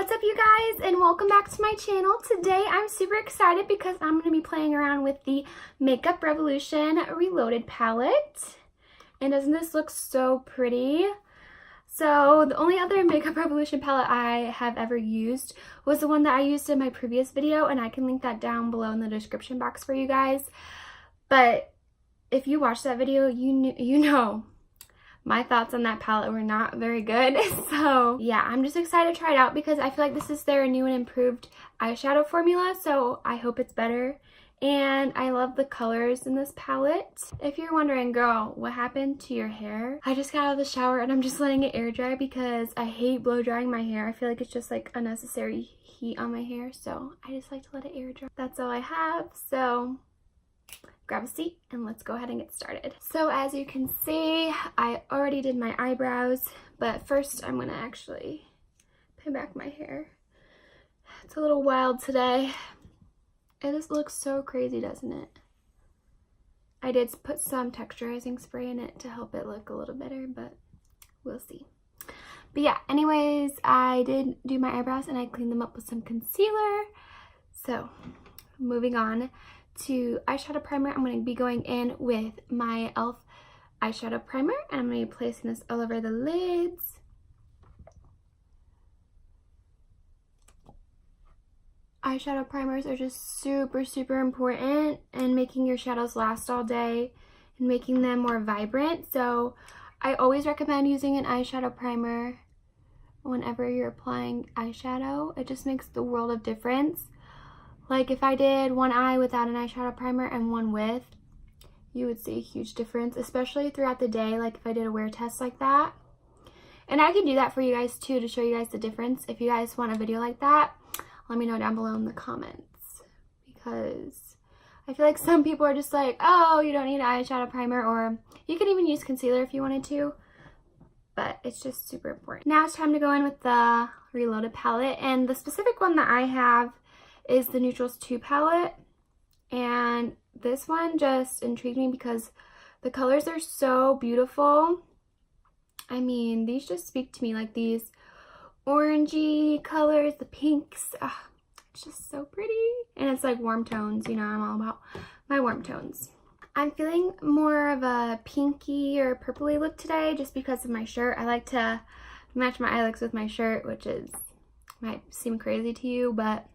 What's up, you guys, and welcome back to my channel. Today I'm super excited because I'm going to be playing around with the Makeup Revolution Reloaded palette. And doesn't this look so pretty? So the only other Makeup Revolution palette I have ever used was the one that I used in my previous video, and I can link that down below in the description box for you guys. But if you watched that video, you know my thoughts on that palette were not very good. So yeah, I'm just excited to try it out because I feel like this is their new and improved eyeshadow formula, so I hope it's better. And I love the colors in this palette. If you're wondering, girl, what happened to your hair? I just got out of the shower and I'm just letting it air dry because I hate blow drying my hair. I feel like it's just like unnecessary heat on my hair, so I just like to let it air dry. That's all I have, so grab a seat and let's go ahead and get started. So as you can see, I already did my eyebrows, but first I'm gonna actually pin back my hair. It's a little wild today. It just looks so crazy, doesn't it? I did put some texturizing spray in it to help it look a little better, but we'll see. But yeah, anyways, I did do my eyebrows and I cleaned them up with some concealer. So moving on to eyeshadow primer, I'm going to be going in with my e.l.f. eyeshadow primer, and I'm going to be placing this all over the lids. Eyeshadow primers are just super important in making your shadows last all day and making them more vibrant. So I always recommend using an eyeshadow primer whenever you're applying eyeshadow. It just makes the world of difference. Like if I did one eye without an eyeshadow primer and one with, you would see a huge difference, especially throughout the day, like if I did a wear test like that. And I can do that for you guys too, to show you guys the difference. If you guys want a video like that, let me know down below in the comments, because I feel like some people are just like, oh, you don't need an eyeshadow primer, or you can even use concealer if you wanted to, but it's just super important. Now it's time to go in with the Reloaded palette, and the specific one that I have is the Neutrals 2 palette, and this one just intrigued me because the colors are so beautiful. I mean, these just speak to me, like these orangey colors, the pinks. It's just so pretty, and it's like warm tones. You know, I'm all about my warm tones. I'm feeling more of a pinky or purpley look today just because of my shirt. I like to match my eye looks with my shirt, which might seem crazy to you, but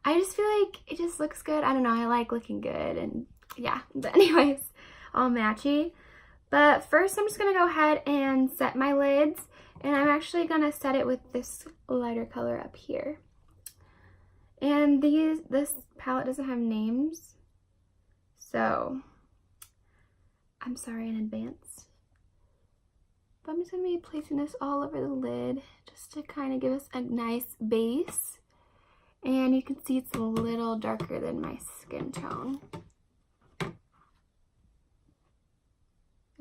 I just feel like it just looks good. I don't know, I like looking good, and yeah. But anyways, all matchy. But first I'm just going to go ahead and set my lids, and I'm actually going to set it with this lighter color up here. And this palette doesn't have names, so I'm sorry in advance. But I'm just going to be placing this all over the lid just to kind of give us a nice base. And you can see it's a little darker than my skin tone. And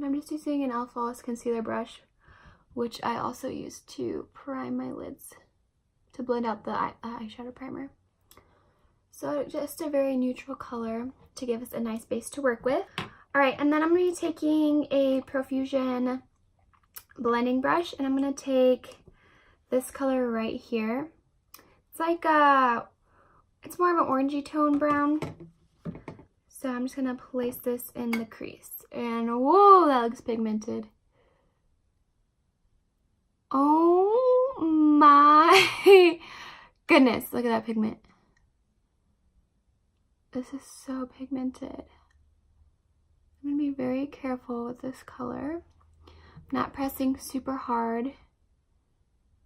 I'm just using an e.l.f. Flawless Concealer brush, which I also use to prime my lids to blend out the eyeshadow primer. So just a very neutral color to give us a nice base to work with. Alright, and then I'm going to be taking a Profusion blending brush, and I'm going to take this color right here. It's like it's more of an orangey tone brown. So I'm just gonna place this in the crease. And whoa, that looks pigmented. Oh my goodness, look at that pigment. This is so pigmented. I'm gonna be very careful with this color. Not pressing super hard,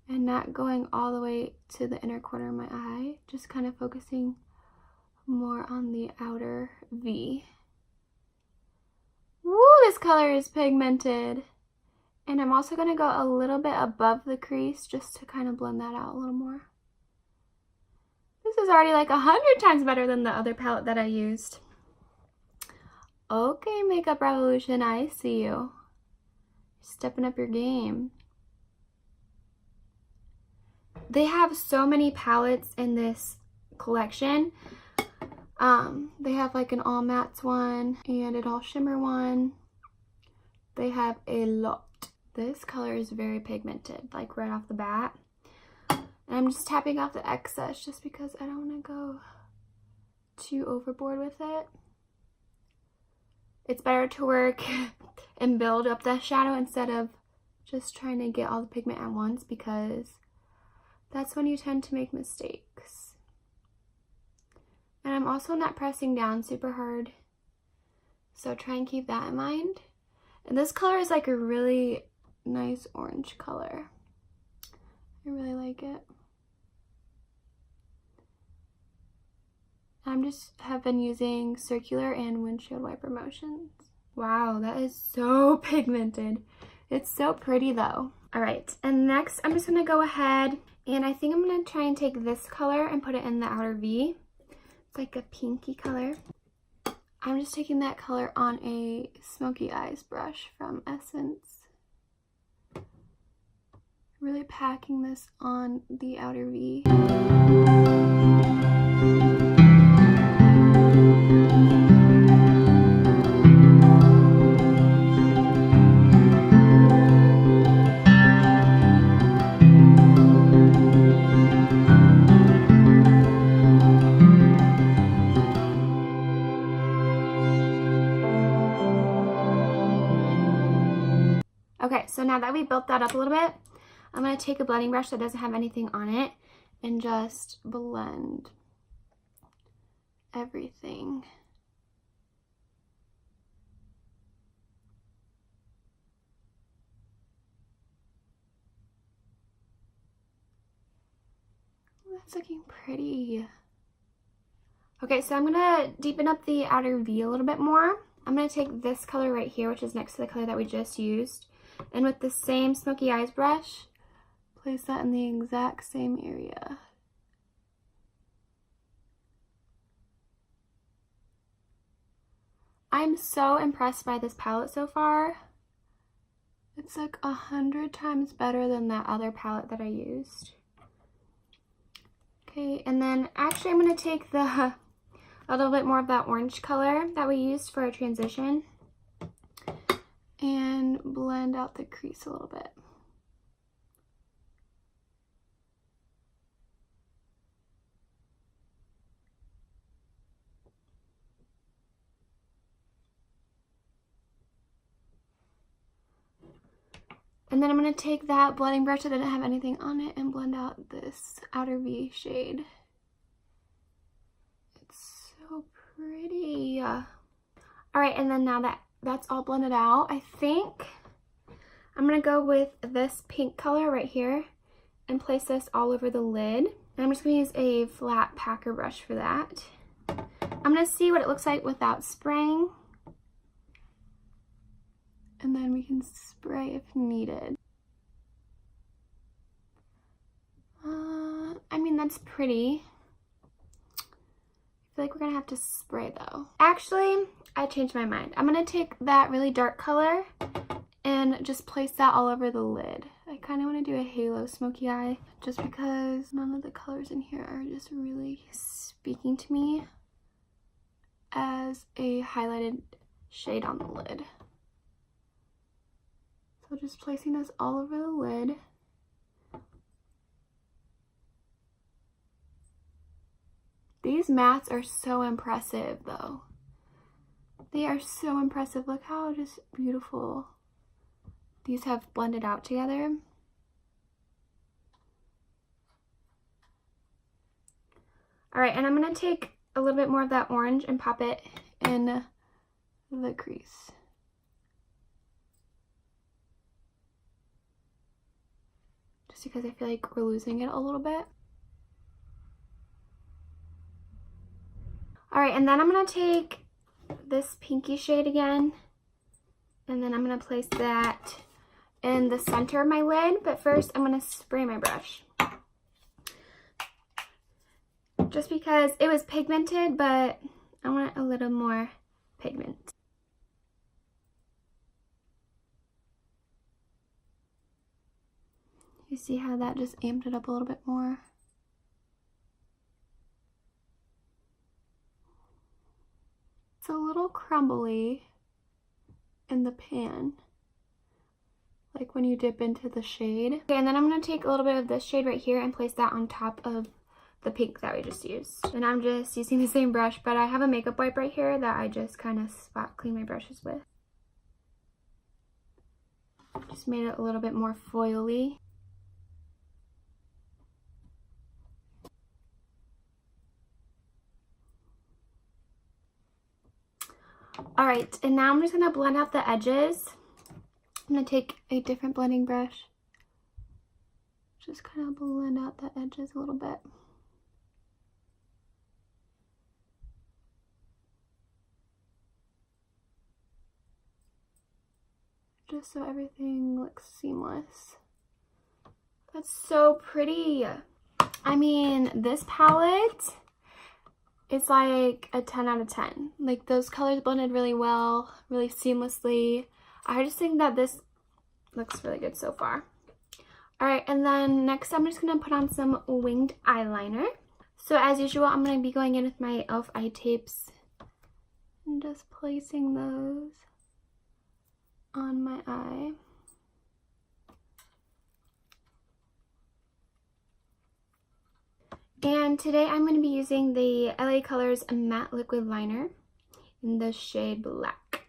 and not going all the way to the inner corner of my eye, just kind of focusing more on the outer V. Woo, this color is pigmented. And I'm also going to go a little bit above the crease just to kind of blend that out a little more. This is already like 100 times better than the other palette that I used. Okay, Makeup Revolution, I see you. Stepping up your game. They have so many palettes in this collection. They have like an all mattes one and an all shimmer one. They have a lot. This color is very pigmented, like right off the bat. And I'm just tapping off the excess just because I don't want to go too overboard with it. It's better to work and build up that shadow instead of just trying to get all the pigment at once, because that's when you tend to make mistakes. And I'm also not pressing down super hard, so try and keep that in mind. And this color is like a really nice orange color. I really like it. Have been using circular and windshield wiper motions. Wow, that is so pigmented. It's so pretty though. All right, and next I'm just gonna go ahead and I think I'm gonna try and take this color and put it in the outer V. It's like a pinky color. I'm just taking that color on a smoky eyes brush from Essence. Really packing this on the outer V. Okay, so now that we built that up a little bit, I'm going to take a blending brush that doesn't have anything on it and just blend everything. That's looking pretty. Okay, so I'm going to deepen up the outer V a little bit more. I'm going to take this color right here, which is next to the color that we just used, and with the same smoky eyes brush, place that in the exact same area. I'm so impressed by this palette so far. It's like 100 times better than that other palette that I used. Okay, and then actually I'm going to take a little bit more of that orange color that we used for our transition and blend out the crease a little bit. And then I'm going to take that blending brush that didn't have anything on it and blend out this outer V shade. It's so pretty. All right, and then now that that's all blended out, I think I'm going to go with this pink color right here and place this all over the lid. And I'm just going to use a flat packer brush for that. I'm going to see what it looks like without spraying. And then we can spray if needed. I mean, that's pretty. I feel like we're gonna have to spray though. Actually, I changed my mind. I'm gonna take that really dark color and just place that all over the lid. I kind of want to do a halo smoky eye just because none of the colors in here are just really speaking to me as a highlighted shade on the lid. So just placing this all over the lid. These mats are so impressive though. They are so impressive. Look how just beautiful these have blended out together. All right, and I'm gonna take a little bit more of that orange and pop it in the crease. Just because I feel like we're losing it a little bit. All right, and then I'm gonna take this pinky shade again, and then I'm gonna place that in the center of my lid, but first I'm gonna spray my brush. Just because it was pigmented, but I want a little more pigment. You see how that just amped it up a little bit more? It's a little crumbly in the pan. like when you dip into the shade. Okay, and then I'm going to take a little bit of this shade right here and place that on top of the pink that we just used. And I'm just using the same brush, but I have a makeup wipe right here that I just kind of spot clean my brushes with. Just made it a little bit more foily. Alright, and now I'm just going to blend out the edges. I'm going to take a different blending brush. Just kind of blend out the edges a little bit. Just so everything looks seamless. That's so pretty. I mean, this palette is like a 10 out of 10. Like, those colors blended really well, really seamlessly. I just think that this looks really good so far. Alright, and then next I'm just going to put on some winged eyeliner. So as usual, I'm going to be going in with my e.l.f. eye tapes and just placing those on my eye. And today I'm going to be using the LA Colors Matte Liquid Liner in the shade Black.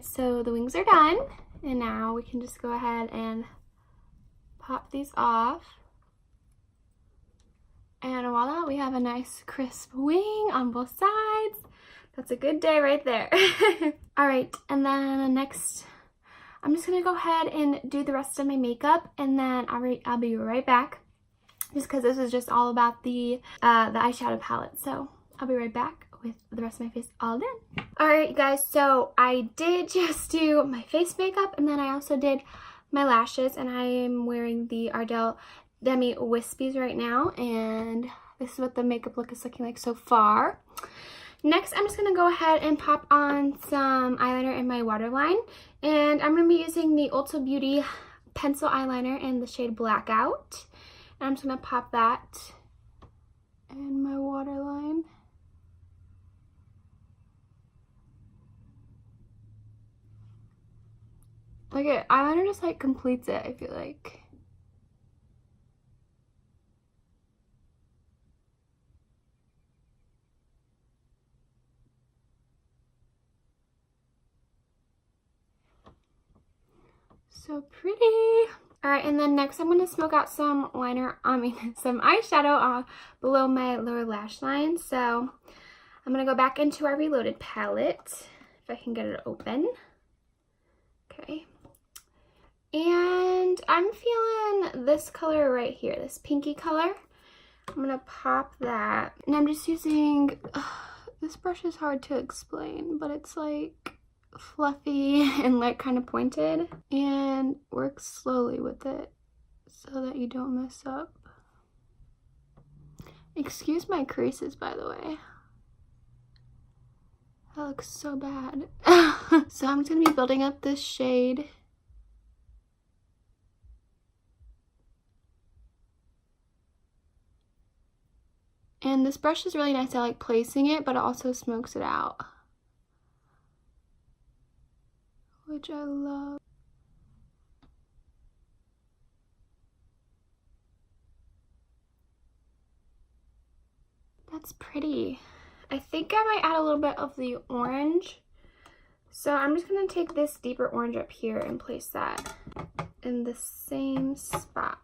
So the wings are done, and now we can just go ahead and pop these off. And voila, we have a nice crisp wing on both sides. That's a good day right there. All right, and then next, I'm just gonna go ahead and do the rest of my makeup, and then I'll be right back, just because this is just all about the eyeshadow palette. So I'll be right back with the rest of my face all done. Alright, you guys, so I did just do my face makeup, and then I also did my lashes, and I am wearing the Ardell Demi Wispies right now, and this is what the makeup look is looking like so far. Next, I'm just going to go ahead and pop on some eyeliner in my waterline, and I'm going to be using the Ulta Beauty pencil eyeliner in the shade Blackout, and I'm just going to pop that in my waterline. Like, eyeliner just like completes it, I feel like. So pretty. Alright, and then next I'm going to smoke out some some eyeshadow below my lower lash line. So I'm going to go back into our Reloaded palette, if I can get it open. Okay. And I'm feeling this color right here, this pinky color. I'm going to pop that. And I'm just using, this brush is hard to explain, but it's like fluffy and like kind of pointed. And work slowly with it so that you don't mess up. Excuse my creases, by the way. That looks so bad. So I'm just going to be building up this shade. And this brush is really nice. I like placing it, but it also smokes it out, which I love. That's pretty. I think I might add a little bit of the orange. So I'm just going to take this deeper orange up here and place that in the same spot.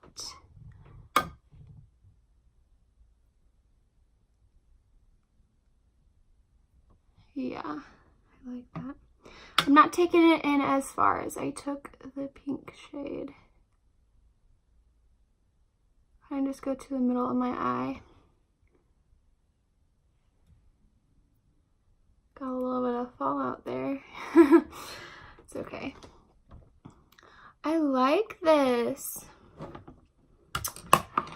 Yeah, I like that. I'm not taking it in as far as I took the pink shade. I just go to the middle of my eye. Got a little bit of fallout there. It's okay. I like this.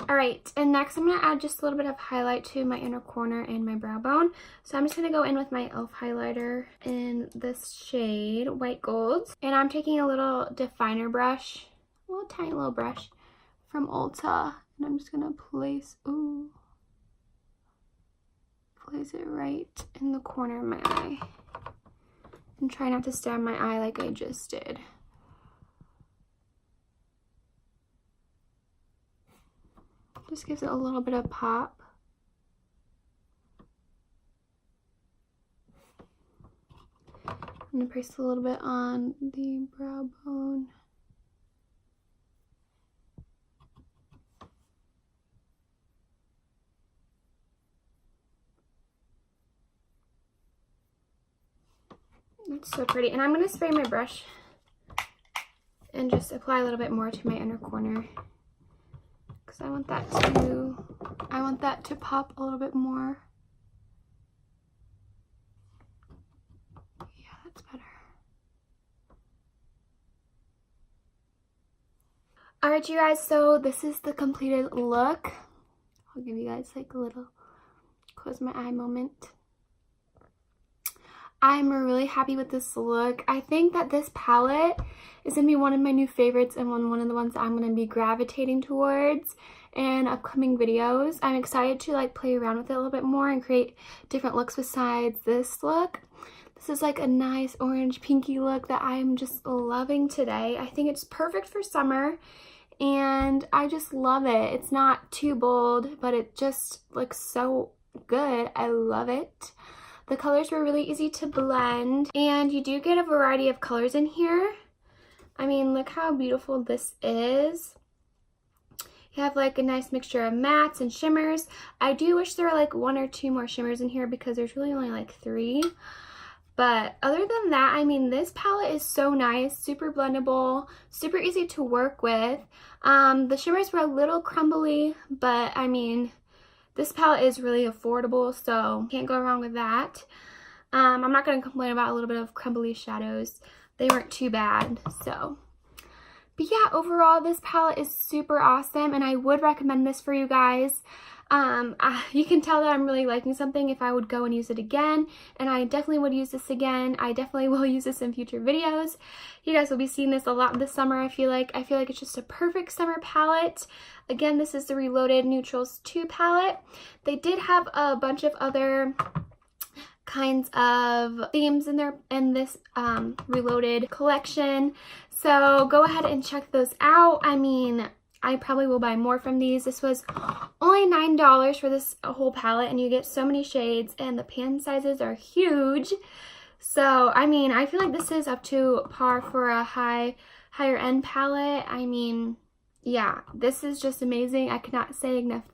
Alright, and next I'm going to add just a little bit of highlight to my inner corner and my brow bone. So I'm just going to go in with my e.l.f. highlighter in this shade, White Gold. And I'm taking a little definer brush, a little tiny little brush from Ulta. And I'm just going to place it right in the corner of my eye. And try not to stab my eye like I just did. Just gives it a little bit of pop. I'm going to place a little bit on the brow bone. That's so pretty. And I'm going to spray my brush and just apply a little bit more to my inner corner. Because I want that to pop a little bit more. Yeah, that's better. Alright, you guys, so this is the completed look. I'll give you guys like a little close my eye moment. I'm really happy with this look. I think that this palette is going to be one of my new favorites and one of the ones that I'm going to be gravitating towards in upcoming videos. I'm excited to like play around with it a little bit more and create different looks besides this look. This is like a nice orange pinky look that I'm just loving today. I think it's perfect for summer and I just love it. It's not too bold, but it just looks so good. I love it. The colors were really easy to blend, and you do get a variety of colors in here. I mean, look how beautiful this is. You have like a nice mixture of mattes and shimmers. I do wish there were like 1 or 2 more shimmers in here because there's really only like 3. But other than that, I mean, this palette is so nice, super blendable, super easy to work with. The shimmers were a little crumbly, but I mean, this palette is really affordable, so can't go wrong with that. I'm not going to complain about a little bit of crumbly shadows. They weren't too bad, so. But yeah, overall, this palette is super awesome, and I would recommend this for you guys. You can tell that I'm really liking something if I would go and use it again, and I definitely would use this again. I definitely will use this in future videos. You guys will be seeing this a lot this summer, I feel like. I feel like it's just a perfect summer palette. Again, this is the Reloaded Neutrals 2 palette. They did have a bunch of other kinds of themes in this Reloaded collection, so go ahead and check those out. I mean, I probably will buy more from these. This was only $9 for this whole palette, and you get so many shades, and the pan sizes are huge. So, I mean, I feel like this is up to par for a higher end palette. I mean, yeah, this is just amazing. I could not say enough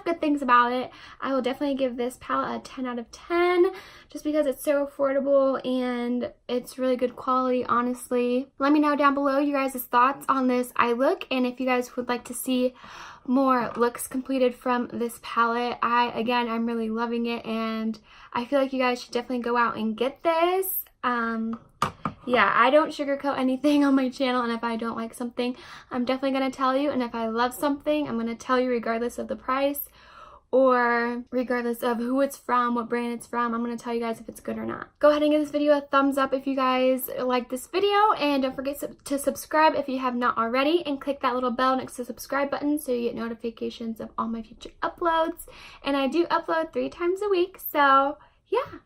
good things about it. I will definitely give this palette a 10 out of 10 just because it's so affordable and it's really good quality, honestly. Let me know down below you guys' thoughts on this eye look, and if you guys would like to see more looks completed from this palette. I'm really loving it, and I feel like you guys should definitely go out and get this. Yeah, I don't sugarcoat anything on my channel, and if I don't like something, I'm definitely going to tell you, and if I love something, I'm going to tell you regardless of the price or regardless of who it's from, what brand it's from. I'm going to tell you guys if it's good or not. Go ahead and give this video a thumbs up if you guys like this video, and don't forget to subscribe if you have not already, and click that little bell next to the subscribe button so you get notifications of all my future uploads. And I do upload 3 times a week, so yeah.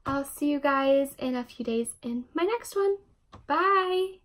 I'll see you guys in a few days in my next one. Bye!